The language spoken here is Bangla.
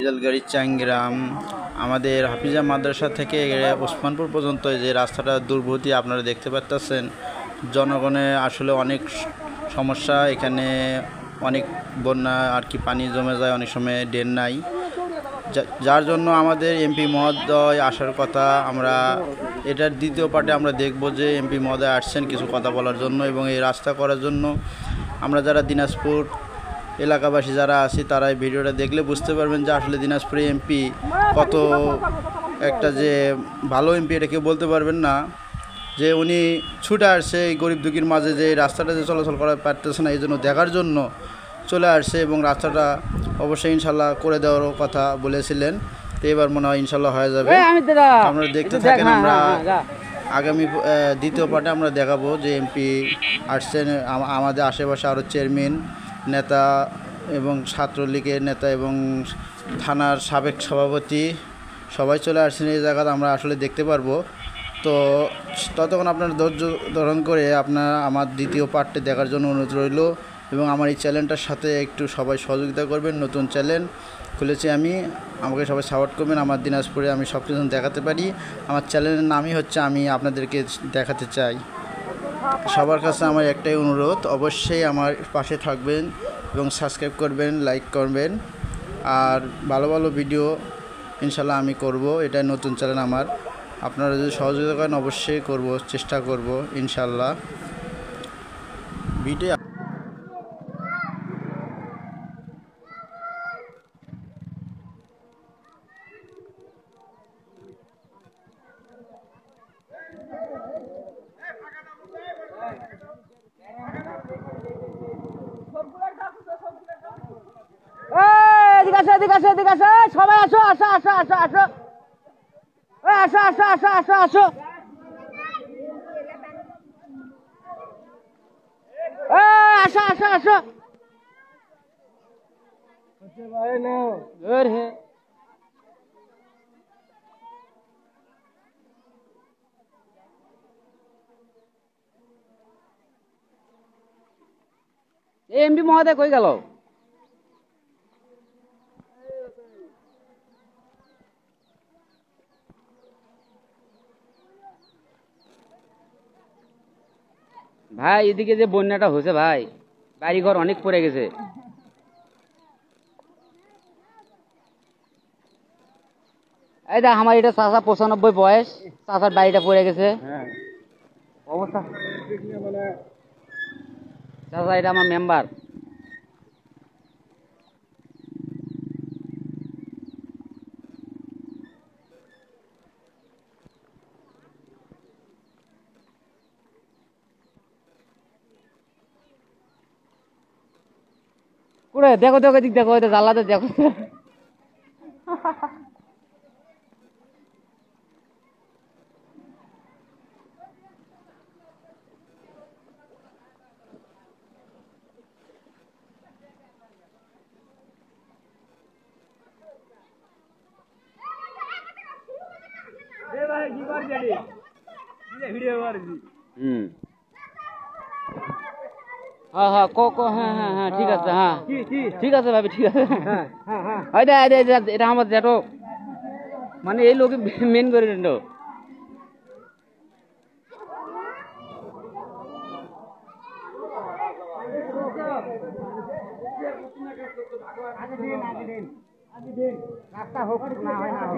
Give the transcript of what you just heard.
রেলগাড়ি চাংগ্রাম আমাদের হাফিজা মাদ্রাসা থেকে ওসমানপুর পর্যন্ত যে রাস্তাটা দুর্গতি আপনারা দেখতে পাচ্ছেন। জনগণের আসলে অনেক সমস্যা, এখানে অনেক বন্যা আর কি, পানি জমে যায়, অনেক সময় ড্রেন নাই, যার জন্য আমাদের এমপি মহোদয় আসার কথা। আমরা এটার দ্বিতীয় পার্টে আমরা দেখব যে এমপি মহোদয় আসছেন কিছু কথা বলার জন্য এবং এই রাস্তা করার জন্য। আমরা যারা দিনাজপুর এলাকাবাসী যারা আছি তারা এই ভিডিওটা দেখলে বুঝতে পারবেন যে আসলে দিনাজপুরে এমপি কত একটা যে ভালো এমপি এটা কেউ বলতে পারবেন না। যে উনি ছুটে আসছে এই গরিব দুঃখীর মাঝে যে রাস্তাটা যে চলাচল করা পারতেছে না, এই জন্য দেখার জন্য চলে আসছে এবং রাস্তাটা অবশ্যই ইনশাল্লাহ করে দেওয়ারও কথা বলেছিলেন। তো এবার মনে হয় ইনশাল্লাহ হয়ে যাবে। আমরা দেখতে থাকেন। আমরা আগামী দ্বিতীয় পার্টে আমরা দেখাবো যে এমপি আসছেন, আমাদের আশেপাশে আরও চেয়ারম্যান নেতা এবং ছাত্রলীগের নেতা এবং থানার সাবেক সভাপতি সবাই চলে আসছেন এই জায়গাতে, আমরা আসলে দেখতে পারবো। তো ততক্ষণ আপনারা ধৈর্য ধারণ করে আমার দ্বিতীয় পার্টটি দেখার জন্য অনুরোধ রইল এবং আমার এই চ্যানেলটার সাথে একটু সবাই সহযোগিতা করবেন। নতুন চ্যানেল খুলেছি আমি, আমাকে সবাই সাপোর্ট করবেন। আমার দিনাজপুরে আমি সব কিছু দেখাতে পারি। আমার চ্যানেলের নামই হচ্ছে আমি আপনাদেরকে দেখাতে চাই। সবার কাছে আমার একটাই অনুরোধ, অবশ্যই আমার পাশে থাকবেন এবং সাবস্ক্রাইব করবেন, লাইক করবেন। আর ভালো ভালো ভিডিও ইনশাল্লাহ আমি করব। এটা নতুন চ্যানেল আমার, আপনারা যদি সহযোগিতা করেন অবশ্যই করব, চেষ্টা করব ইনশাল্লাহ ভিডিও। সবাই আসো, আসো আসো আসো আসো, আসো আসো আসো আসো আসো, আসো আসো আসো। এমপি মহোদয় কই গেল? ভাই এদিকে যে বন্যাটা হয়েছে ভাই, বাড়িঘর অনেক পড়ে গেছে। এই দেখ আমার এটা 95 বয়স, চাচার বাড়িটা পড়ে গেছে। অবস্থা চাচা, এটা আমার মেম্বার। করে দেখো দেখো দিক দেখো, এটা জানলাতে দেখো। হ্যাঁ হ্যাঁ হ্যাঁ হ্যাঁ হ্যাঁ ঠিক আছে, হ্যাঁ ঠিক আছে ভাবি, ঠিক আছে। এটা আমার যেটো মানে এই লোকে মেন করে দিল। রাস্তা হোক না হয় না হোক।